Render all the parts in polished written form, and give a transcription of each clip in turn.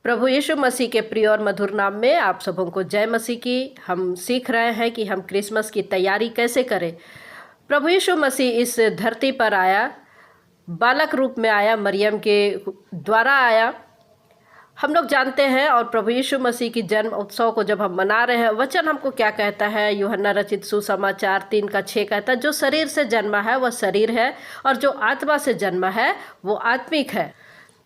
प्रभु यीशु मसीह के प्रिय और मधुर नाम में आप सबों को जय मसीह की। हम सीख रहे हैं कि हम क्रिसमस की तैयारी कैसे करें। प्रभु यीशु मसीह इस धरती पर आया, बालक रूप में आया, मरियम के द्वारा आया। हम लोग जानते हैं और प्रभु यीशु मसीह की जन्म उत्सव को जब हम मना रहे हैं, वचन हमको क्या कहता है? यूहन्ना रचित सुसमाचार 3:6 कहता है, जो शरीर से जन्मा है वह शरीर है और जो आत्मा से जन्मा है वो आत्मिक है।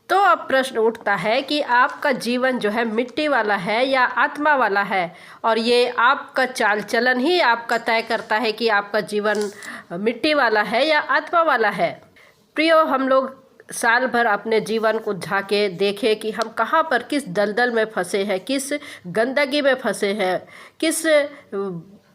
तो अब प्रश्न उठता है कि आपका जीवन जो है मिट्टी वाला है या आत्मा वाला है, और ये आपका चाल चलन ही आपका तय करता है कि आपका जीवन मिट्टी वाला है या आत्मा वाला है। प्रियो, हम लोग साल भर अपने जीवन को झांके देखें कि हम कहाँ पर किस दलदल में फंसे हैं, किस गंदगी में फंसे हैं, किस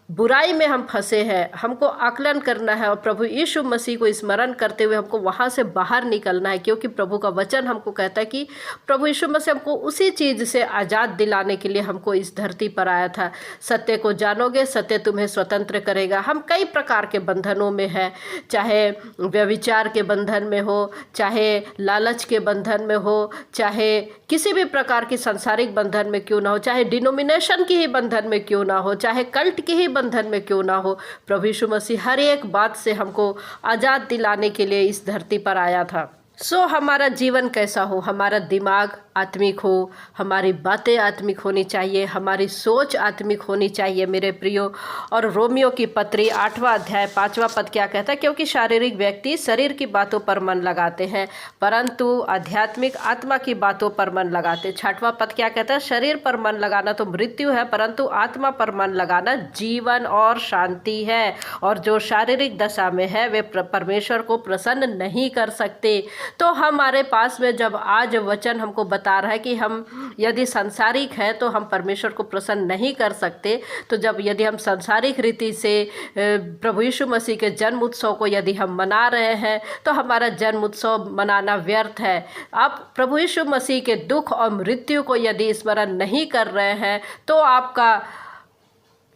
बुराई में हम फंसे हैं। हमको आकलन करना है और प्रभु यीशु मसीह को स्मरण करते हुए हमको वहाँ से बाहर निकलना है, क्योंकि प्रभु का वचन हमको कहता है कि प्रभु यीशु मसीह हमको उसी चीज़ से आज़ाद दिलाने के लिए हमको इस धरती पर आया था। सत्य को जानोगे, सत्य तुम्हें स्वतंत्र करेगा। हम कई प्रकार के बंधनों में हैं, चाहे व्यभिचार के बंधन में हो, चाहे लालच के बंधन में हो, चाहे किसी भी प्रकार की सांसारिक बंधन में क्यों ना हो, चाहे डिनोमिनेशन की ही बंधन में क्यों ना हो, चाहे कल्ट की ही बंधन में क्यों ना हो। प्रभु यीशु मसीह हर एक बात से हमको आज़ाद दिलाने के लिए इस धरती पर आया था। हमारा जीवन कैसा हो? हमारा दिमाग आत्मिक हो, हमारी बातें आत्मिक होनी चाहिए, हमारी सोच आत्मिक होनी चाहिए मेरे प्रियो। और रोमियो की पत्री 8वां अध्याय 5वां पद क्या कहता है? क्योंकि शारीरिक व्यक्ति शरीर की बातों पर मन लगाते हैं, परंतु आध्यात्मिक आत्मा की बातों पर मन लगाते। 6वां पद क्या कहता है? शरीर पर मन लगाना तो मृत्यु है, परंतु आत्मा पर मन लगाना जीवन और शांति है। और जो शारीरिक दशा में है वे परमेश्वर को प्रसन्न नहीं कर सकते। तो हमारे पास में जब आज वचन हमको बता रहा है कि हम यदि सांसारिक हैं तो हम परमेश्वर को प्रसन्न नहीं कर सकते, तो जब यदि हम सांसारिक रीति से प्रभु यीशु मसीह के जन्म उत्सव को यदि हम मना रहे हैं तो हमारा जन्म उत्सव मनाना व्यर्थ है। आप प्रभु यीशु मसीह के दुख और मृत्यु को यदि स्मरण नहीं कर रहे हैं तो आपका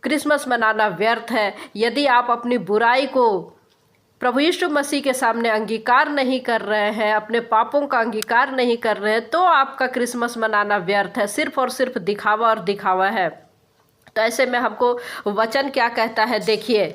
क्रिसमस मनाना व्यर्थ है। यदि आप अपनी बुराई को प्रभु यीशु मसीह के सामने अंगीकार नहीं कर रहे हैं, अपने पापों का अंगीकार नहीं कर रहे हैं, तो आपका क्रिसमस मनाना व्यर्थ है। सिर्फ और सिर्फ दिखावा और दिखावा है। तो ऐसे में हमको वचन क्या कहता है? देखिए,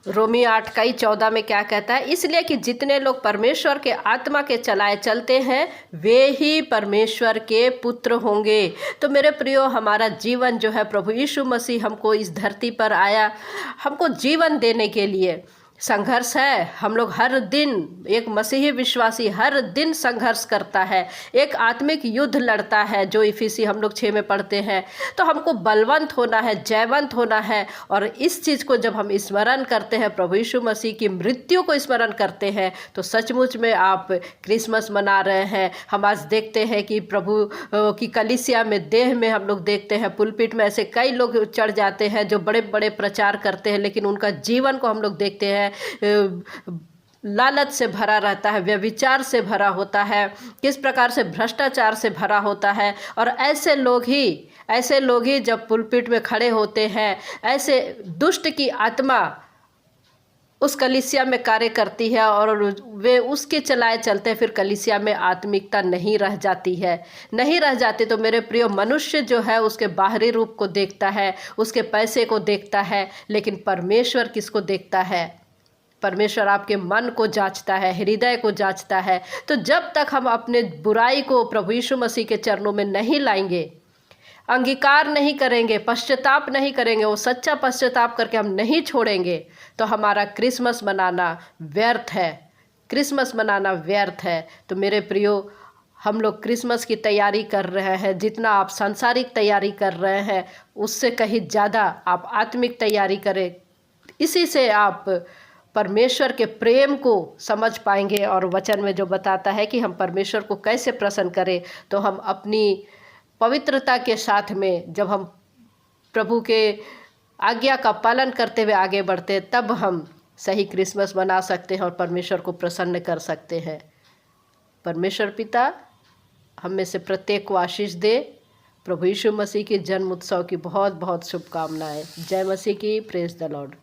रोमी 8:14 में क्या कहता है? इसलिए कि जितने लोग परमेश्वर के आत्मा के चलाए चलते हैं वे ही परमेश्वर के पुत्र होंगे। तो मेरे प्रियो, हमारा जीवन जो है, प्रभु यीशु मसीह हमको इस धरती पर आया हमको जीवन देने के लिए। संघर्ष है, हम लोग हर दिन, एक मसीही विश्वासी हर दिन संघर्ष करता है, एक आत्मिक युद्ध लड़ता है, जो इफिसी हम लोग 6 में पढ़ते हैं। तो हमको बलवंत होना है, जयवंत होना है। और इस चीज़ को जब हम स्मरण करते हैं, प्रभु यीशु मसीह की मृत्यु को स्मरण करते हैं, तो सचमुच में आप क्रिसमस मना रहे हैं। हम आज देखते हैं कि प्रभु की कलीसिया में, देह में हम लोग देखते हैं, पुलपिट में ऐसे कई लोग चढ़ जाते हैं जो बड़े बड़े प्रचार करते हैं, लेकिन उनका जीवन को हम लोग देखते हैं लालच से भरा रहता है, व्यभिचार से भरा होता है, किस प्रकार से भ्रष्टाचार से भरा होता है। और ऐसे लोग ही जब पुलपिट में खड़े होते हैं, ऐसे दुष्ट की आत्मा उस कलीसिया में कार्य करती है और वे उसके चलाए चलते हैं। फिर कलीसिया में आत्मिकता नहीं रह जाती। तो मेरे प्रियो, मनुष्य जो है उसके बाहरी रूप को देखता है, उसके पैसे को देखता है, लेकिन परमेश्वर किसको देखता है? परमेश्वर आपके मन को जांचता है, हृदय को जांचता है। तो जब तक हम अपने बुराई को प्रभु यीशु मसीह के चरणों में नहीं लाएंगे, अंगीकार नहीं करेंगे, पश्चाताप नहीं करेंगे, वो सच्चा पश्चाताप करके हम नहीं छोड़ेंगे, तो हमारा क्रिसमस मनाना व्यर्थ है। क्रिसमस मनाना व्यर्थ है। तो मेरे प्रियो, हम लोग क्रिसमस की तैयारी कर रहे हैं। जितना आप सांसारिक तैयारी कर रहे हैं उससे कहीं ज़्यादा आप आत्मिक तैयारी करें। इसी से आप परमेश्वर के प्रेम को समझ पाएंगे। और वचन में जो बताता है कि हम परमेश्वर को कैसे प्रसन्न करें, तो हम अपनी पवित्रता के साथ में जब हम प्रभु के आज्ञा का पालन करते हुए आगे बढ़ते हैं, तब हम सही क्रिसमस मना सकते हैं और परमेश्वर को प्रसन्न कर सकते हैं। परमेश्वर पिता हम में से प्रत्येक को आशीष दे। प्रभु यीशु मसीह के जन्म उत्सव की बहुत बहुत शुभकामनाएं। जय मसीह की। Praise the Lord.